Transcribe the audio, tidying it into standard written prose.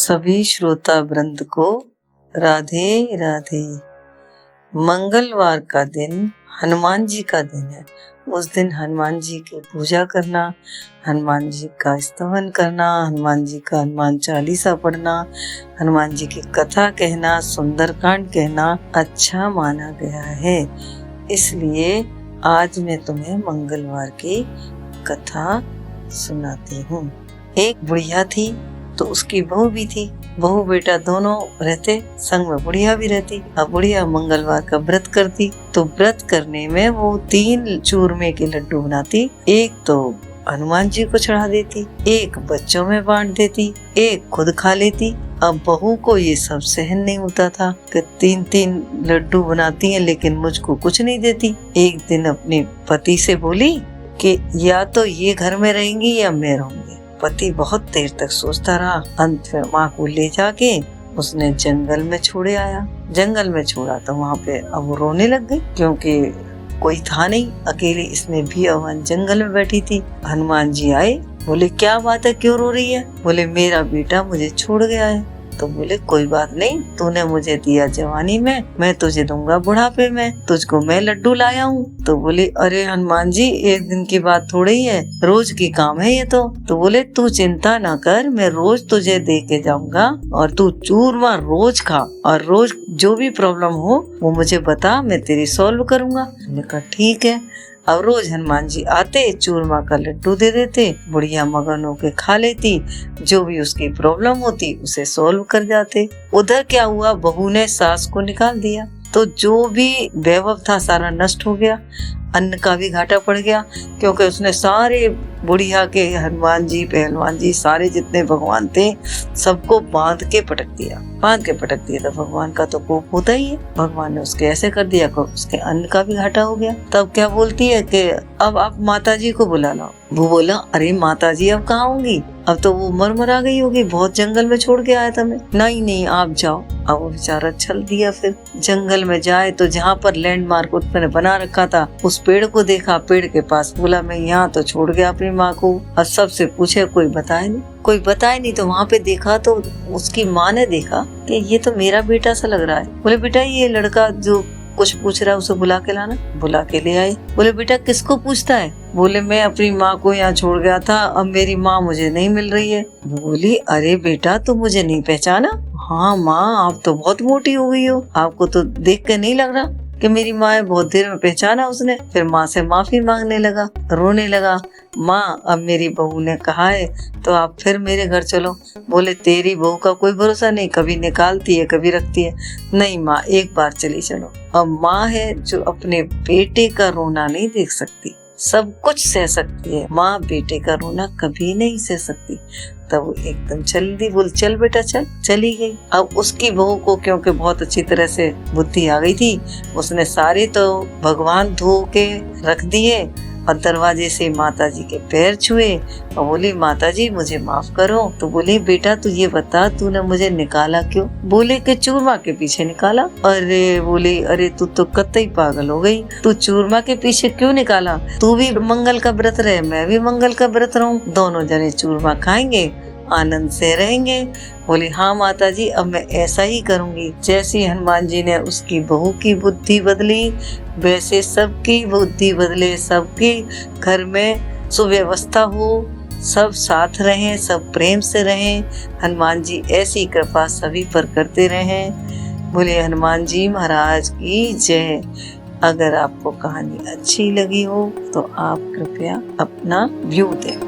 सभी श्रोता वृंद को राधे राधे। मंगलवार का दिन हनुमान जी का दिन है। उस दिन हनुमान जी की पूजा करना, हनुमान जी का स्तवन करना, हनुमान जी का हनुमान चालीसा पढ़ना, हनुमान जी की कथा कहना, सुंदरकांड कहना अच्छा माना गया है। इसलिए आज मैं तुम्हें मंगलवार की कथा सुनाती हूँ। एक बुढ़िया थी तो उसकी बहू भी थी। बहू बेटा दोनों रहते, संग में बुढ़िया भी रहती। अब बुढ़िया मंगलवार का व्रत करती, तो व्रत करने में वो 3 चूरमे के लड्डू बनाती। एक तो हनुमान जी को चढ़ा देती, एक बच्चों में बांट देती, एक खुद खा लेती। अब बहू को ये सब सहन नहीं होता था कि 3-3 लड्डू बनाती हैं लेकिन मुझको कुछ नहीं देती। एक दिन अपने पति से बोली कि या तो ये घर में रहेंगी या मैं रहूंगी। पति बहुत देर तक सोचता रहा। अंत में माँ को ले जाके उसने जंगल में छोड़े आया। जंगल में छोड़ा तो वहाँ पे अब वो रोने लग गई, क्योंकि कोई था नहीं, अकेली इसमें भी अवन जंगल में बैठी थी। हनुमान जी आए, बोले क्या बात है, क्यों रो रही है? बोले मेरा बेटा मुझे छोड़ गया है। तो बोले कोई बात नहीं, तूने मुझे दिया जवानी में, मैं तुझे दूंगा बुढ़ापे में, तुझको मैं लड्डू लाया हूँ। तो बोले अरे हनुमान जी, एक दिन की बात थोड़ी ही है, रोज की काम है ये तो बोले तू चिंता ना कर, मैं रोज तुझे दे के जाऊंगा और तू चूरमा रोज खा और रोज जो भी प्रॉब्लम हो वो मुझे बता, मैं तेरी सॉल्व करूंगा। मैंने कहा ठीक है। अब रोज हनुमान जी आते, चूरमा का लड्डू दे देते, बुढ़िया मगन होके खा लेती, जो भी उसकी प्रॉब्लम होती उसे सॉल्व कर जाते। उधर क्या हुआ, बहू ने सास को निकाल दिया, तो जो भी वैभव था सारा नष्ट हो गया। अन्न का भी घाटा पड़ गया, क्योंकि उसने सारे बुढ़िया के हनुमान जी, पहलवान जी, सारे जितने भगवान थे सबको बांध के पटक दिया। तो भगवान का तो कोप होता ही है। भगवान ने उसके ऐसे कर दिया कि उसके अन्न का भी घाटा हो गया। तब क्या बोलती है कि अब आप माता जी को बुला लो। वो बोला अरे माता जी अब कहाँ होंगी, अब तो वो मर गई होगी, बहुत जंगल में छोड़ के आया था मैं। नहीं आप जाओ। अब वो बेचारा चल दिया। फिर जंगल में जाए तो जहाँ पर लैंडमार्क उसने बना रखा था उस पेड़ को देखा, पेड़ के पास बोला मैं यहाँ तो छोड़ गया अपनी माँ को। और सबसे पूछे, कोई बताए नहीं। तो वहाँ पे देखा तो उसकी माँ ने देखा कि ये तो मेरा बेटा सा लग रहा है। बोले बेटा ये लड़का जो कुछ पूछ रहा है उसे बुला के लाना। बुला के ले आए। बोले बेटा किसको पूछता है? बोले मैं अपनी माँ को यहाँ छोड़ गया था, अब मेरी माँ मुझे नहीं मिल रही है। बोली अरे बेटा तुम मुझे नहीं पहचाना? हाँ माँ, आप तो बहुत मोटी हो गई हो, आपको तो देख के नहीं लग रहा कि मेरी माँ है। बहुत देर में पहचाना उसने। फिर माँ से माफी मांगने लगा, रोने लगा। माँ अब मेरी बहू ने कहा है तो आप फिर मेरे घर चलो। बोले तेरी बहू का कोई भरोसा नहीं, कभी निकालती है कभी रखती है। नहीं माँ, एक बार चली चलो। अब माँ है जो अपने बेटे का रोना नहीं देख सकती, सब कुछ सह सकती है, माँ बेटे का रोना कभी नहीं सह सकती। तब वो एकदम चल दी, बोल चल बेटा चल। चली गई। अब उसकी बहू को क्योंकि बहुत अच्छी तरह से बुद्धि आ गई थी, उसने सारे तो भगवान धो के रख दिए और दरवाजे से माता जी के पैर छुए और बोली माता जी मुझे माफ करो। तो बोली बेटा तू ये बता, तूने मुझे निकाला क्यों? बोले कि चूरमा के पीछे निकाला। अरे बोली अरे तू तो कतई पागल हो गई, तू चूरमा के पीछे क्यों निकाला? तू भी मंगल का व्रत रहे, मैं भी मंगल का व्रत रहूं, दोनों जने चूरमा खाएंगे, आनंद से रहेंगे। बोली हाँ माता जी, अब मैं ऐसा ही करूंगी। जैसे हनुमान जी ने उसकी बहू की बुद्धि बदली, वैसे सबकी बुद्धि बदले, सबके घर में सुव्यवस्था हो, सब साथ रहें, सब प्रेम से रहें। हनुमान जी ऐसी कृपा सभी पर करते रहें। बोले हनुमान जी महाराज की जय। अगर आपको कहानी अच्छी लगी हो तो आप कृपया अपना व्यू दें।